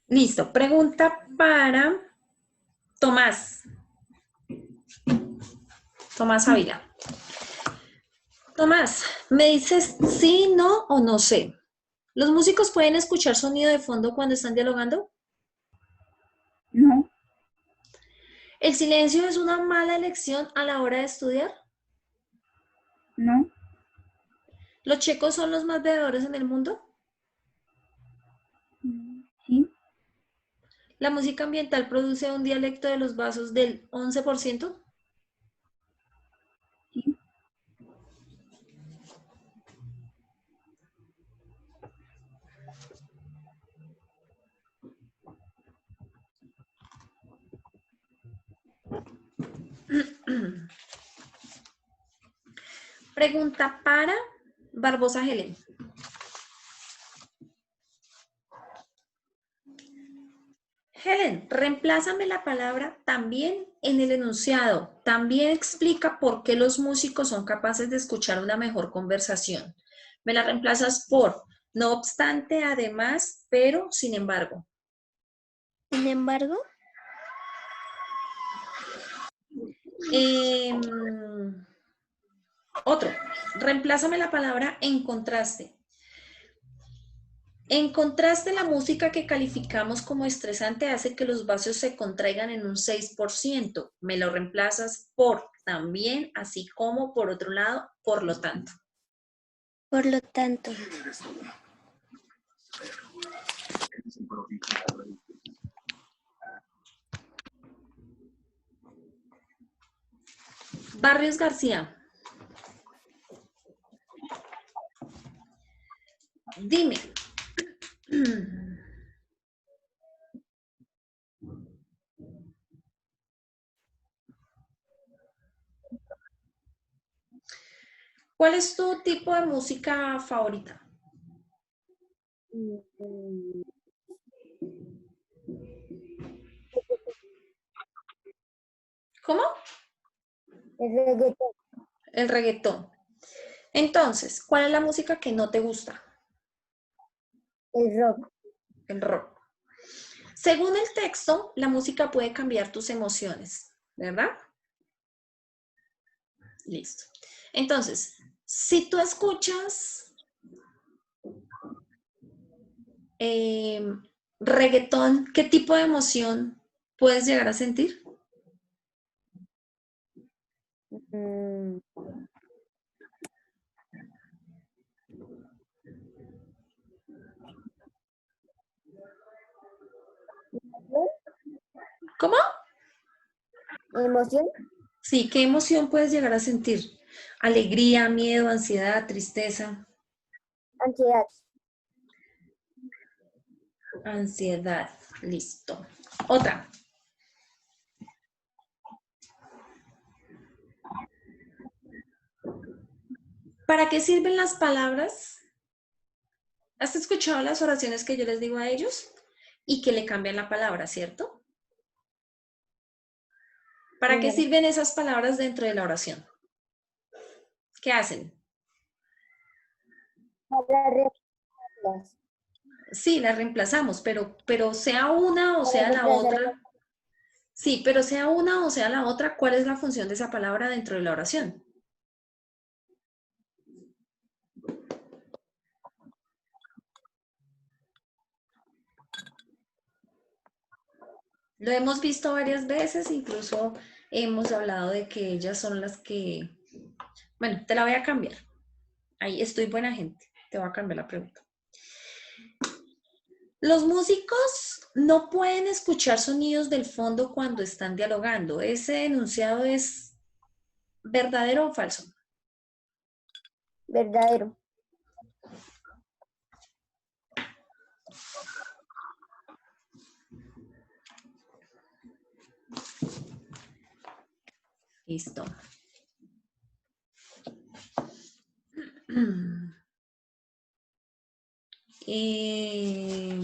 Listo. Pregunta para Tomás. Tomás Ávila. Tomás, ¿me dices sí, no o no sé? ¿Los músicos pueden escuchar sonido de fondo cuando están dialogando? No, ¿El silencio es una mala elección a la hora de estudiar? no, ¿Los checos son los más bebedores en el mundo? sí, ¿La música ambiental produce un dialecto de los vasos del 11%? sí. Pregunta para Barbosa Helen. Helen, reemplázame la palabra también en el enunciado. También explica por qué los músicos son capaces de escuchar una mejor conversación. Me la reemplazas por no obstante, además, pero, sin embargo. Sin embargo, Eh, otro, reemplázame la palabra en contraste. En contraste, la música que calificamos como estresante hace que los vasos se contraigan en un 6%. Me lo reemplazas por también, así como por otro lado, por lo tanto. por lo tanto, Barrios García, dime. ¿Cuál es tu tipo de música favorita? mm, ¿Cómo? el reggaetón, El reggaetón. Entonces, ¿cuál es la música que no te gusta? el rock, El rock. Según el texto, la música puede cambiar tus emociones, ¿verdad? Listo. Entonces, si tú escuchas eh, reggaetón, ¿qué tipo de emoción puedes llegar a sentir? mm, ¿Cómo? emoción, Sí, ¿qué emoción puedes llegar a sentir? Alegría, miedo, ansiedad, tristeza, ansiedad, ansiedad. Listo. Otra. ¿Para qué sirven las palabras? ¿Has escuchado las oraciones que yo les digo a ellos? Y que le cambian la palabra, ¿cierto? ¿Para qué señora, sirven esas palabras dentro de la oración? ¿Qué hacen? para reemplazarlas, Sí, las reemplazamos, pero sea una o para sea la reemplazar otra. Sí, pero sea una o sea la otra, ¿cuál es la función de esa palabra dentro de la oración? Lo hemos visto varias veces, incluso hemos hablado de que ellas son las que... Bueno, te la voy a cambiar. Ahí estoy buena gente. Te voy a cambiar la pregunta. Los músicos no pueden escuchar sonidos del fondo cuando están dialogando. ¿Ese enunciado es verdadero o falso? verdadero, Listo. Eh,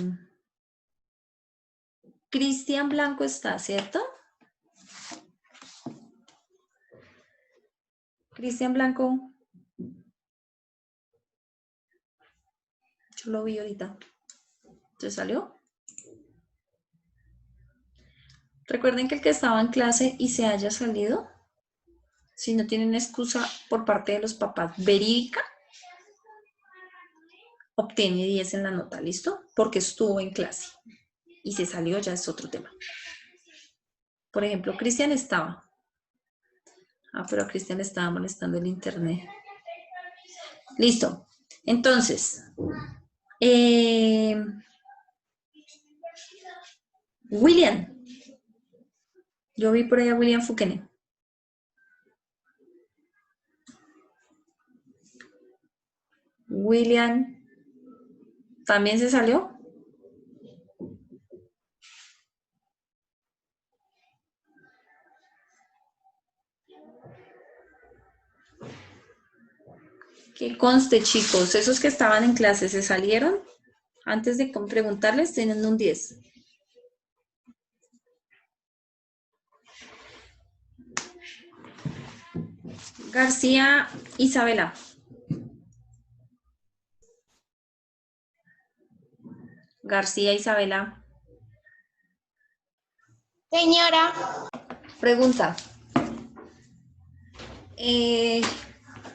Cristian Blanco está, ¿cierto? Cristian Blanco, yo lo vi ahorita. ¿Se salió? Recuerden que el que estaba en clase y se haya salido, si no tienen excusa por parte de los papás verídica, obtiene 10 en la nota, ¿listo? Porque estuvo en clase y se salió, ya es otro tema. Por ejemplo, Cristian estaba. Ah, pero a Cristian le estaba molestando el internet. Listo. Entonces, William. Yo vi por ahí a William Fukene. William, ¿también se salió? Que conste, chicos, esos que estaban en clase se salieron. Antes de preguntarles, tienen un 10. García Isabela. García Isabela. Señora, Pregunta.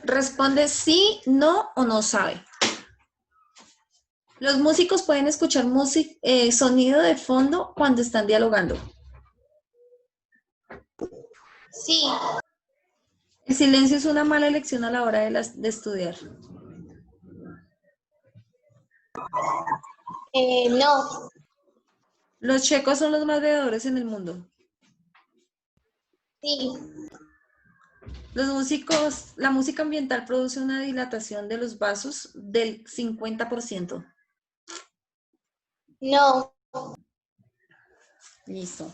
Responde sí, no o no sabe. Los músicos pueden escuchar sonido de fondo cuando están dialogando. sí, El silencio es una mala elección a la hora de estudiar. no, Los checos son los más bebedores en el mundo. sí, La música ambiental produce una dilatación de los vasos del 50%. no, Listo.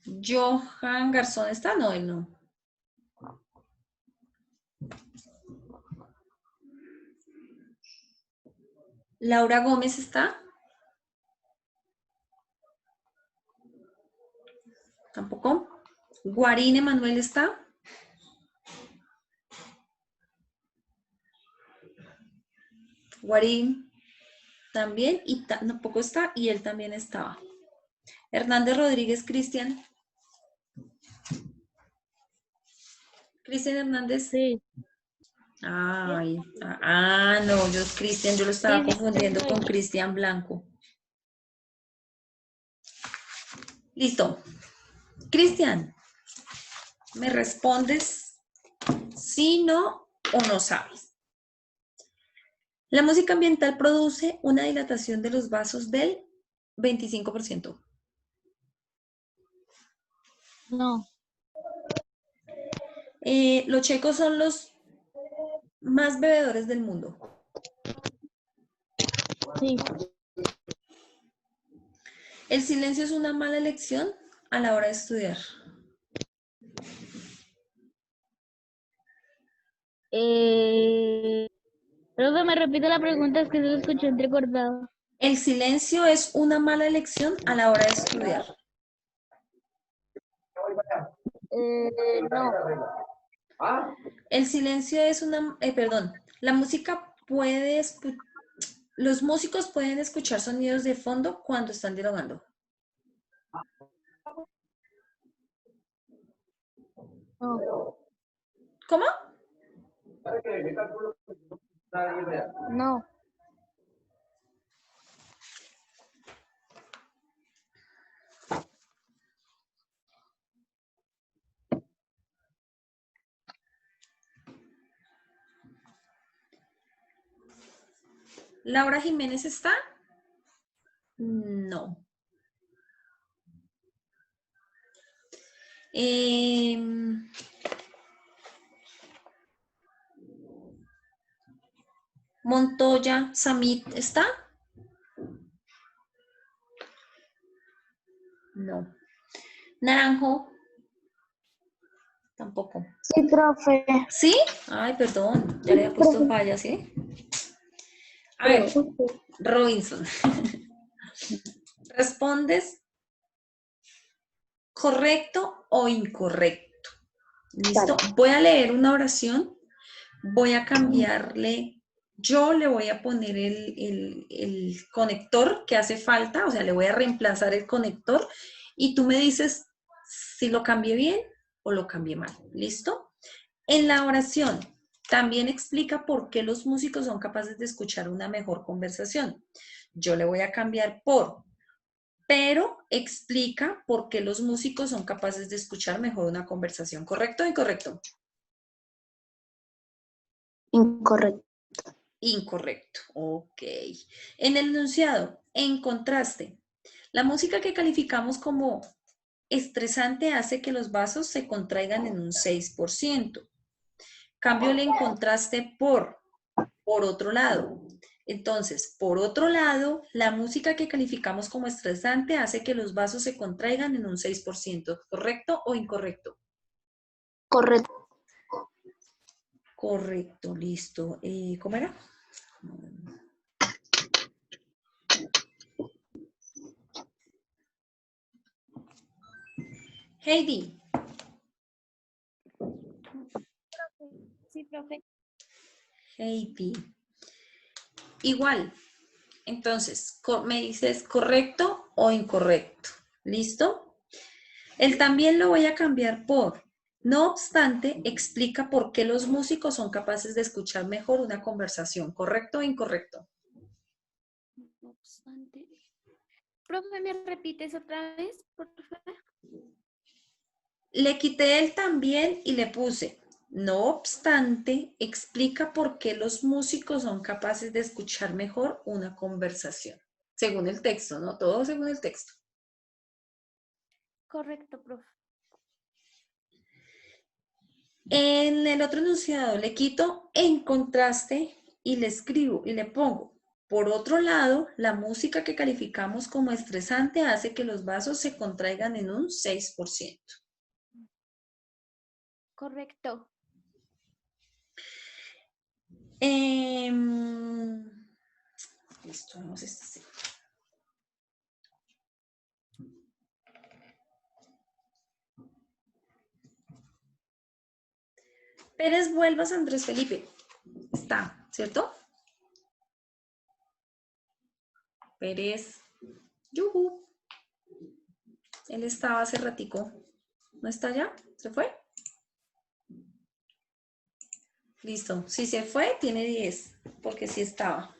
Johan Garzón está, no, él no. Laura Gómez está. Tampoco. Guarín Emanuel está. Guarín también, y tampoco está, y él también estaba. Hernández Rodríguez Cristian. Cristian Hernández. Sí, Ay, no, Cristian, yo lo estaba sí, sí, confundiendo estoy. con Cristian Blanco. Listo. Cristian, ¿me respondes sí, no o no sabes? La música ambiental produce una dilatación de los vasos del 25%. No, Los checos son los más bebedores del mundo. sí, El silencio es una mala elección a la hora de estudiar. creo que me repite la pregunta, es que se lo escuché entrecortado. El silencio es una mala elección a la hora de estudiar. No, El silencio es la música los músicos pueden escuchar sonidos de fondo cuando están dialogando. no, ¿Cómo? no, ¿Laura Jiménez está? No. Montoya Samit está? No. Naranjo. Tampoco. Sí, profe. ¿Sí? Ay, perdón. Ya le había puesto fallas, ¿sí? A ver, Robinson. ¿Respondes correcto o incorrecto? ¿Listo? Voy a leer una oración. Voy a cambiarle yo le voy a poner el conector que hace falta, o sea, le voy a reemplazar el conector y tú me dices si lo cambié bien o lo cambié mal. ¿Listo? En la oración también explica por qué los músicos son capaces de escuchar una mejor conversación. Yo le voy a cambiar por, pero explica por qué los músicos son capaces de escuchar mejor una conversación. ¿Correcto o incorrecto? Incorrecto. Incorrecto. Ok. En el enunciado, en contraste, la música que calificamos como estresante hace que los vasos se contraigan en un 6%. Cámbiole en contraste por otro lado. Entonces, por otro lado, la música que calificamos como estresante hace que los vasos se contraigan en un 6%. ¿Correcto o incorrecto? Correcto. Correcto, listo. ¿Cómo era? Heidi. Sí, profe. Heidi. Igual. Entonces, me dices correcto o incorrecto. ¿Listo? El también lo voy a cambiar por, no obstante, explica por qué los músicos son capaces de escuchar mejor una conversación. ¿Correcto o incorrecto? No obstante. Profe, ¿me repites otra vez, por favor? Le quité el también y le puse, no obstante, explica por qué los músicos son capaces de escuchar mejor una conversación. Según el texto, ¿no? Todo según el texto. Correcto, profe. En el otro enunciado le quito en contraste y le escribo y le pongo. Por otro lado, la música que calificamos como estresante hace que los vasos se contraigan en un 6%. Correcto. Listo, vamos a este sí. Pérez Vuelvas Andrés Felipe. Está, ¿cierto? Pérez. Yuhu. Él estaba hace ratico. ¿No está ya? ¿Se fue? Listo. Si se fue, tiene 10, porque sí estaba.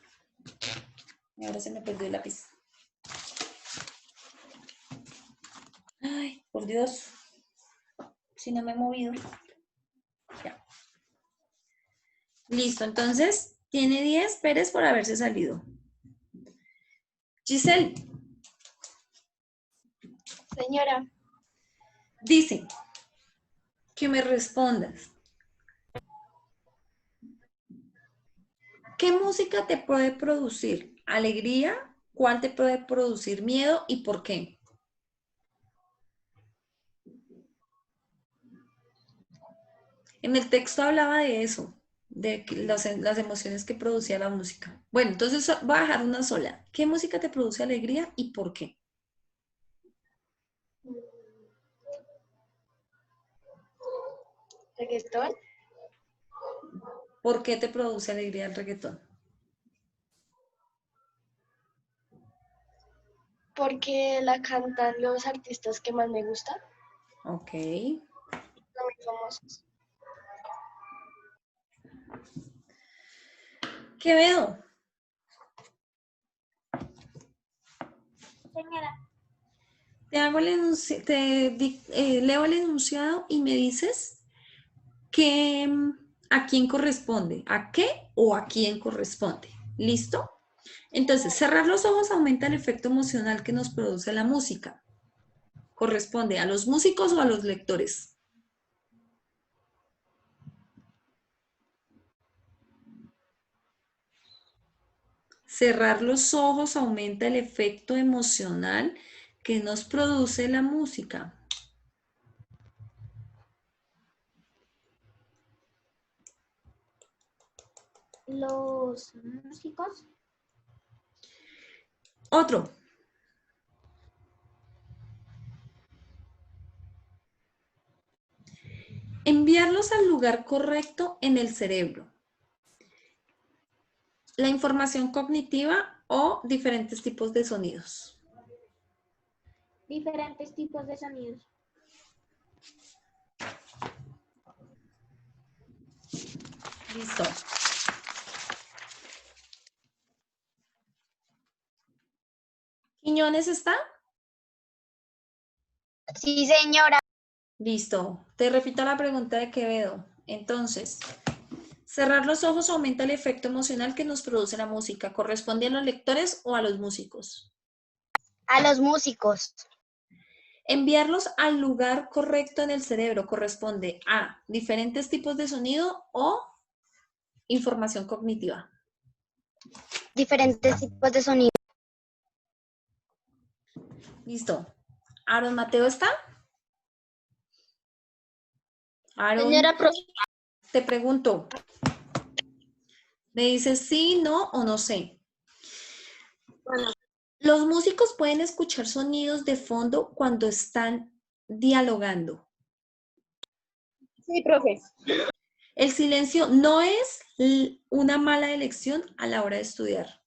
Y ahora se me perdió el lápiz. Ay, por Dios. Si no me he movido. Ya. Listo, entonces tiene 10 Pérez por haberse salido. Giselle Señora, dice que me respondas. ¿Qué música te puede producir alegría? ¿Cuál te puede producir miedo y por qué? En el texto hablaba de eso, de las emociones que producía la música. Bueno, entonces voy a dejar una sola. ¿Qué música te produce alegría y por qué? reggaetón, ¿Por qué te produce alegría el reggaetón? porque la cantan los artistas que más me gustan, Ok. son muy famosos. Quevedo, Señora, leo el enunciado y me dices que, a quién corresponde, a qué o a quién corresponde. ¿Listo? Entonces, cerrar los ojos aumenta el efecto emocional que nos produce la música. ¿Corresponde a los músicos o a los lectores? Cerrar los ojos aumenta el efecto emocional que nos produce la música. Los músicos. Otro. Enviarlos al lugar correcto en el cerebro. la información cognitiva o diferentes tipos de sonidos. Diferentes tipos de sonidos. Listo. ¿Quiñones está? Sí, señora. Listo. Te repito la pregunta de Quevedo. Entonces, cerrar los ojos aumenta el efecto emocional que nos produce la música. ¿Corresponde a los lectores o a los músicos? A los músicos. Enviarlos al lugar correcto en el cerebro corresponde a diferentes tipos de sonido o información cognitiva. Diferentes tipos de sonido. Listo. ¿Aaron Mateo está? Aaron, Señora profe, te pregunto. Me dices sí, no o no sé. bueno, Los músicos pueden escuchar sonidos de fondo cuando están dialogando. sí, profe. El silencio no es una mala elección a la hora de estudiar.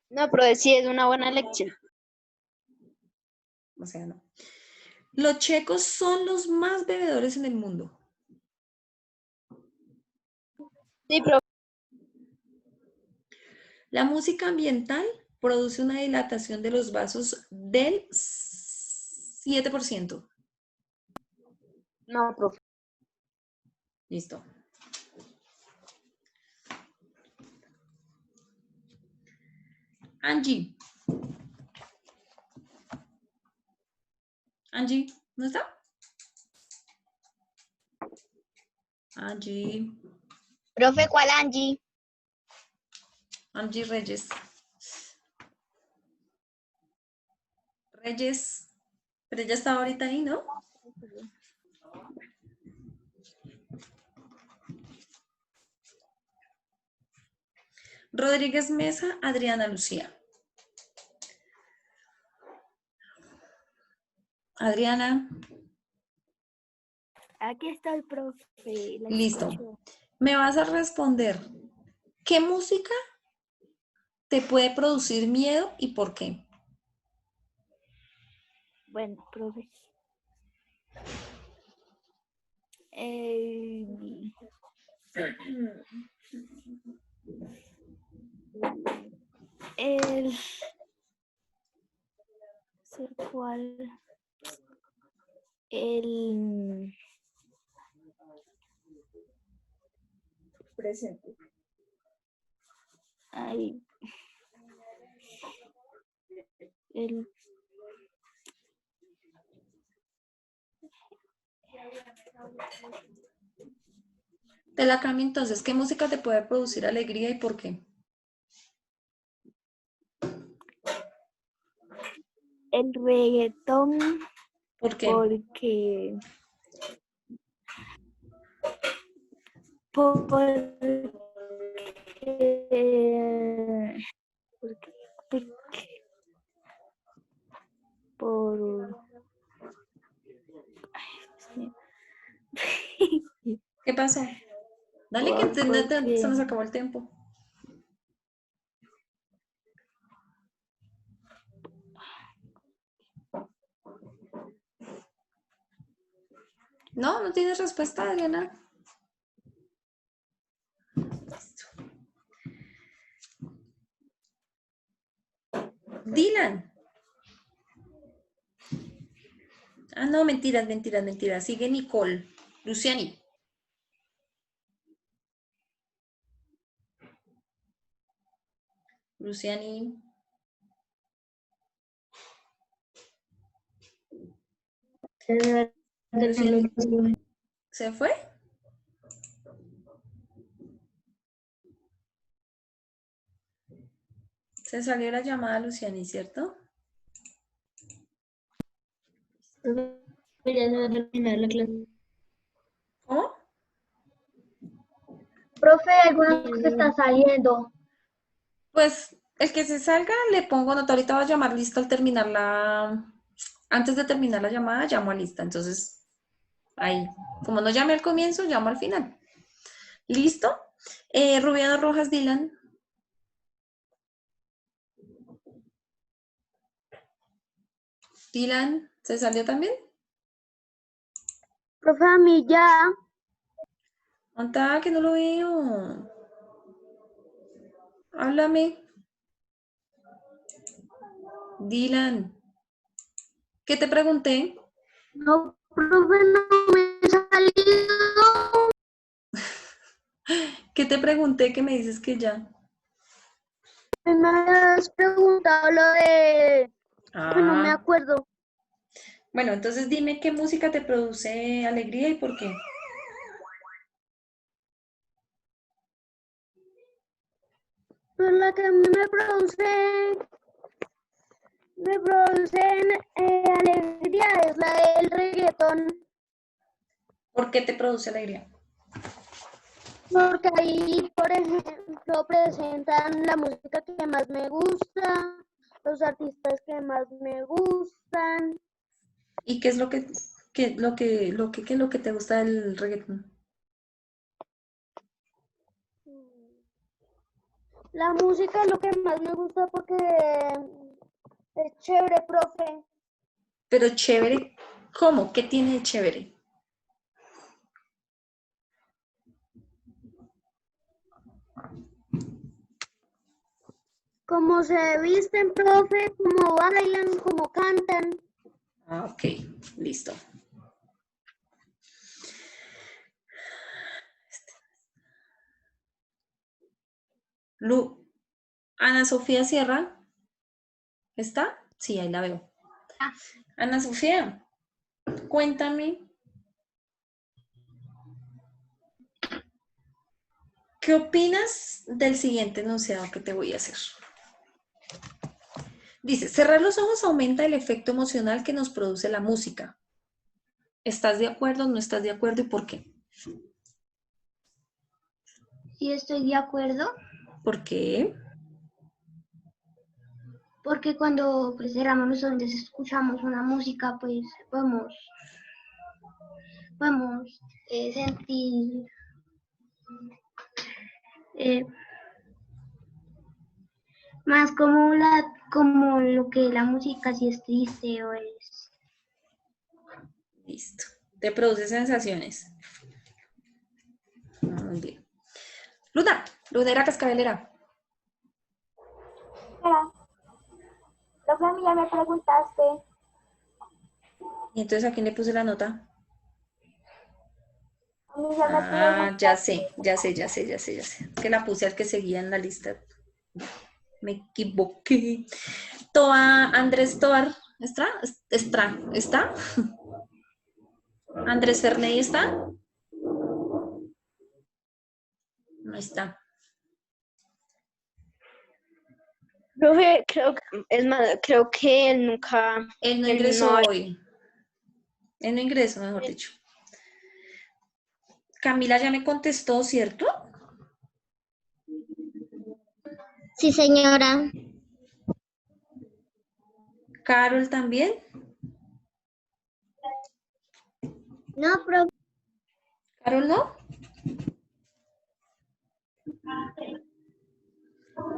No, pero sí es una buena lección. O sea, no. Los checos son los más bebedores en el mundo. Sí, profe. La música ambiental produce una dilatación de los vasos del 7%. No, profe. Listo. Angie. Angie, ¿no está? Angie. Profe, ¿cuál Angie? Angie Reyes. Reyes. Pero ella está ahorita ahí, ¿no? Rodríguez Mesa, Adriana Lucía. Adriana. Aquí está el profe. La Listo. escucho. Me vas a responder. ¿Qué música te puede producir miedo y por qué? Bueno, profe. Eh, el sé cuál el presente. Ay, el Te la cambio entonces. ¿Qué música te puede producir alegría y por qué? el reggaetón ¿Por qué? porque porque por ay, Dios mío. ¿Qué pasó? Dale que Porque se nos acabó el tiempo. No, no tienes respuesta, Adriana. Listo. Dylan. Ah, no, mentiras, mentiras, mentiras. Sigue Nicole. Luciani. Luciani. Luciani. ¿Se fue? Se salió la llamada, Luciani, ¿cierto? Ya se va a terminar la clase. ¿Cómo? Profe, algunos se están saliendo. Pues el que se salga le pongo nota. Ahorita va a llamar lista al terminar antes de terminar la llamada, llamo a lista. Entonces, ahí, como no llamé al comienzo, llamo al final. ¿Listo? Rubiano Rojas, Dylan. Dylan, ¿se salió también? Profe, a mí ya. Anda, que no lo veo. Háblame. Dylan. ¿Qué te pregunté? No, profe, no me he salido. ¿Qué te pregunté que me dices que ya? Me has preguntado lo de... Profe, no me Ah, acuerdo. bueno, entonces dime qué música te produce alegría y por qué. Pues la que a mí me producen alegría es la del reggaetón. ¿Por qué te produce alegría? Porque ahí, por ejemplo, presentan la música que más me gusta, los artistas que más me gustan. ¿Y qué es lo qué es lo que te gusta del reggaetón? La música es lo que más me gusta porque es chévere, profe. Pero chévere, ¿cómo? ¿Qué tiene de chévere? Cómo se visten, profe, cómo bailan, cómo cantan. Ah, ok, listo. Ana Sofía Sierra, ¿está? Sí, ahí la veo. Ana Sofía, cuéntame, ¿qué opinas del siguiente enunciado que te voy a hacer? Dice, cerrar los ojos aumenta el efecto emocional que nos produce la música. ¿Estás de acuerdo? ¿No estás de acuerdo? ¿Y por qué? Sí, estoy de acuerdo, ¿Por qué? porque cuando pues, cerramos los ojos, escuchamos una música, pues podemos sentir eh, más como lo que la música si es triste o es. Listo. Te produce sensaciones. Muy bien. Lunera Cascabelera. Profe, a mí ya me preguntaste. ¿Y entonces a quién le puse la nota? A mí ya me Ah, preguntaste. ya sé. Es que la puse al que seguía en la lista. Me equivoqué. Andrés Tobar, ¿está? Andrés Ferney, ¿está? No está. Profe, creo que él nunca, Él no él ingresó no, hoy. Él no ingresó, mejor dicho. Camila ya me contestó, ¿cierto? Sí, señora. Carol también. No, profe. ¿Carol no?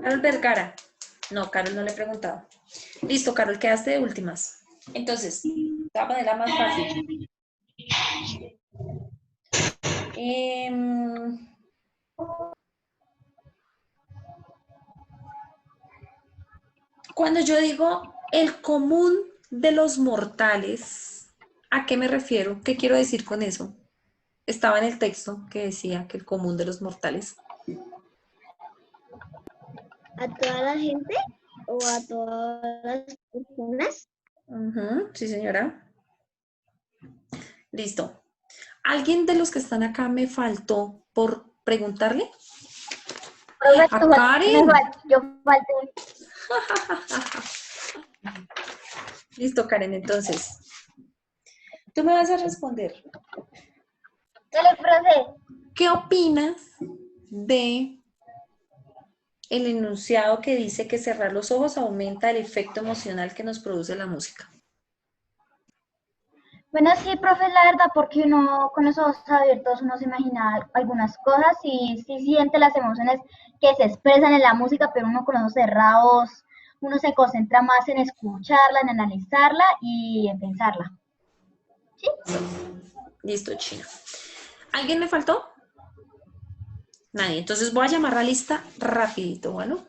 Carol Vergara. No, Carol no le he preguntado. Listo, Carol, quedaste de últimas. Entonces, te voy a poner la más fácil. Cuando yo digo el común de los mortales, ¿a qué me refiero? ¿Qué quiero decir con eso? Estaba en el texto que decía que el común de los mortales. ¿A toda la gente o a todas las personas? Sí, señora. Listo. ¿Alguien de los que están acá me faltó por preguntarle? A Karen. Yo falté. Listo, Karen, entonces. Tú me vas a responder. Dale, profe. ¿Qué opinas de el enunciado que dice que cerrar los ojos aumenta el efecto emocional que nos produce la música? Bueno, sí, profe, la verdad, porque uno con los ojos abiertos uno se imagina algunas cosas y sí siente las emociones que se expresan en la música, pero uno con los ojos cerrados, uno se concentra más en escucharla, en analizarla y en pensarla. Listo, China. ¿Alguien me faltó? Nadie. Entonces voy a llamar a la lista rapidito, ¿bueno?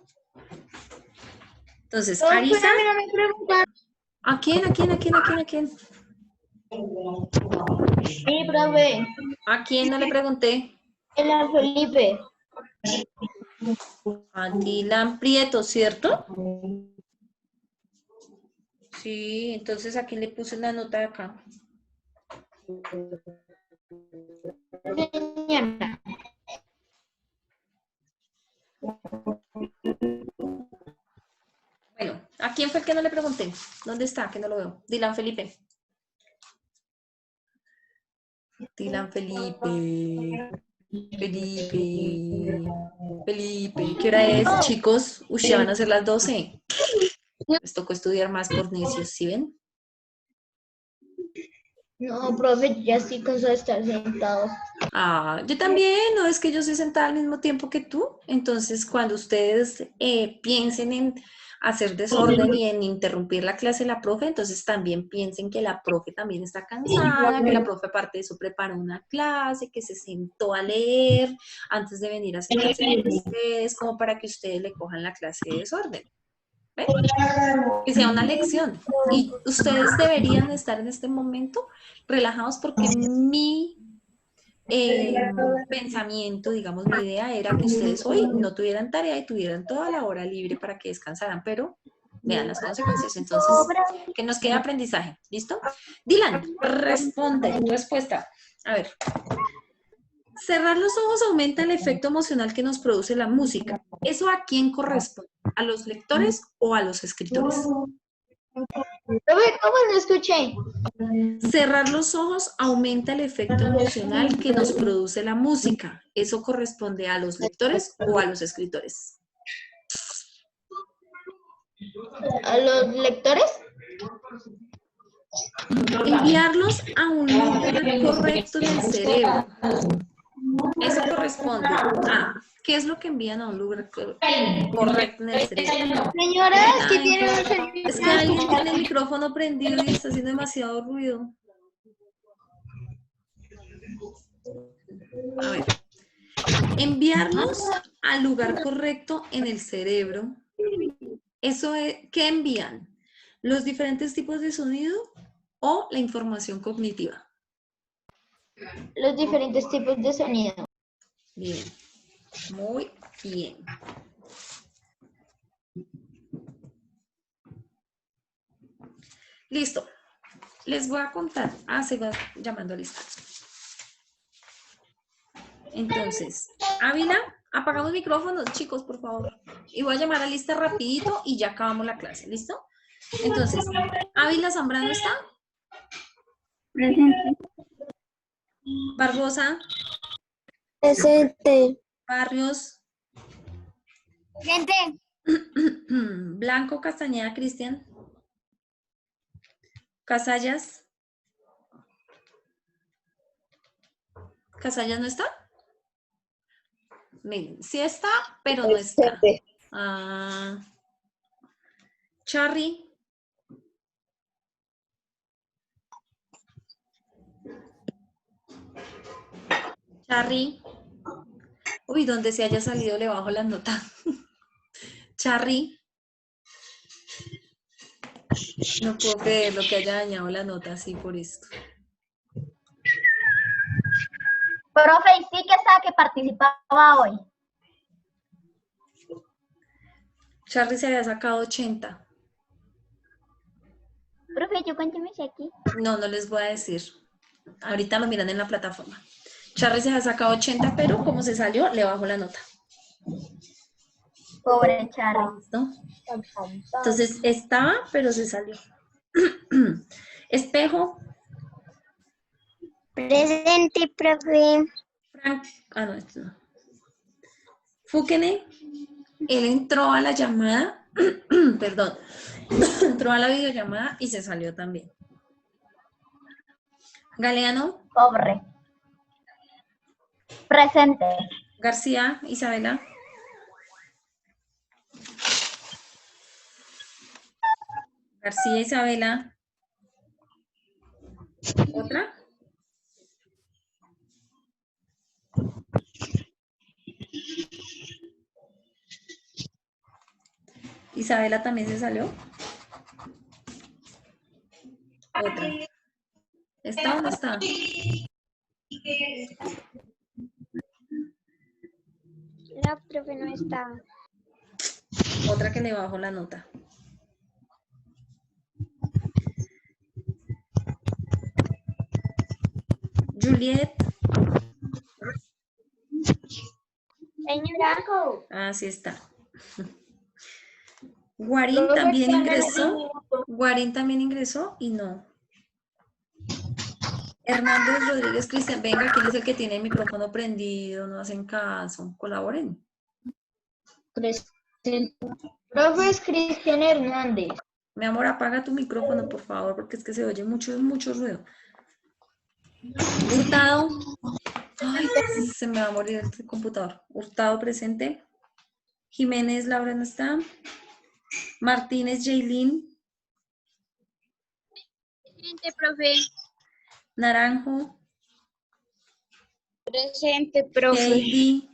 Entonces, Arisa. A mí no me preguntaron. ¿A quién? ¿A quién? ¿A quién? ¿A quién? ¿A quién? Sí, profe. ¿A quién no le pregunté? El Felipe. A Dylan Prieto, ¿cierto? Sí, entonces aquí le puse una nota de acá. Señora. Bueno, ¿a quién fue el que no le pregunté? ¿Dónde está? Que no lo veo. Dylan Felipe. Dylan Felipe. Felipe. ¿Qué hora es, chicos? Uy, ya van a ser las 12. Les tocó estudiar más por necios, ¿sí ven? No, profe, yo ya estoy cansada de estar sentado. Ah, yo también, no es que yo estoy sentada al mismo tiempo que tú. Entonces, cuando ustedes piensen en hacer desorden y en interrumpir la clase de la profe, entonces también piensen que la profe también está cansada, que la profe aparte de eso preparó una clase, que se sentó a leer antes de venir a sentarse con ustedes, como para que ustedes le cojan la clase de desorden. ¿Ven? Que sea una lección. Y ustedes deberían estar en este momento relajados porque mi pensamiento, digamos, mi idea era que ustedes hoy no tuvieran tarea y tuvieran toda la hora libre para que descansaran, pero vean las consecuencias. Entonces, que nos quede aprendizaje. ¿Listo? Dylan, respuesta. A ver. Cerrar los ojos aumenta el efecto emocional que nos produce la música. ¿Eso a quién corresponde? ¿A los lectores o a los escritores? Profe, ¿cómo no escuché? Cerrar los ojos aumenta el efecto emocional que nos produce la música. ¿Eso corresponde a los lectores o a los escritores? ¿A los lectores? Enviarlos a un lugar correcto en el cerebro. Eso corresponde a ¿qué es lo que envían a un lugar correcto en el cerebro? Señora, es que Ay, tiene un es que alguien tiene el micrófono prendido y está haciendo demasiado ruido. A ver. Enviarlos al lugar correcto en el cerebro. Eso es, ¿qué envían? ¿Los diferentes tipos de sonido o la información cognitiva? los diferentes tipos de sonido. Bien, muy bien. Listo. Les voy a contar. Ah, se va llamando a lista. Entonces, Ávila, apagamos micrófonos, chicos, por favor. Y voy a llamar a lista rapidito y ya acabamos la clase, ¿listo? Entonces, Ávila Zambrano está. Presente. Barbosa. Presente. Barrios. Presente. Blanco Castañeda Cristian. Casallas. ¿Casallas no está? Miren, sí está, pero no está. Ah, Charry. Charry. Uy, donde se haya salido le bajo la nota. Charry. No puedo creer lo que haya dañado la nota así por esto. Profe, y sí que estaba que participaba hoy. Charly se había sacado 80. Profe, yo cuénteme si aquí. No, no les voy a decir. Ahorita lo miran en la plataforma. Charly se había sacado 80, pero como se salió, le bajo la nota. Pobre Charly. ¿Listo? Entonces estaba, pero se salió. Espejo. Presente, profe. Frank. Ah, no, esto no. Fúquene. Él entró a la llamada. Perdón. Entró a la videollamada y se salió también. Galeano, Pobre. Presente. García, Isabela, García, Isabela, ¿otra? Isabela también se salió. Otra. ¿Está o no está? La profe no está. Otra que le bajo la nota. Juliet. Señora. Ah, sí está. Guarín también ingresó. Guarín también ingresó y no. Hernández Rodríguez Cristian, venga, ¿quién es el que tiene el micrófono prendido? No hacen caso. Colaboren. Profe es Cristian Hernández. Mi amor, apaga tu micrófono, por favor, porque es que se oye mucho ruido. Hurtado. Ay, se me va a morir el computador. Hurtado presente. Jiménez Laura no está. Martínez Jaylin. Presente, profe. Naranjo. Presente, profe. Heidi.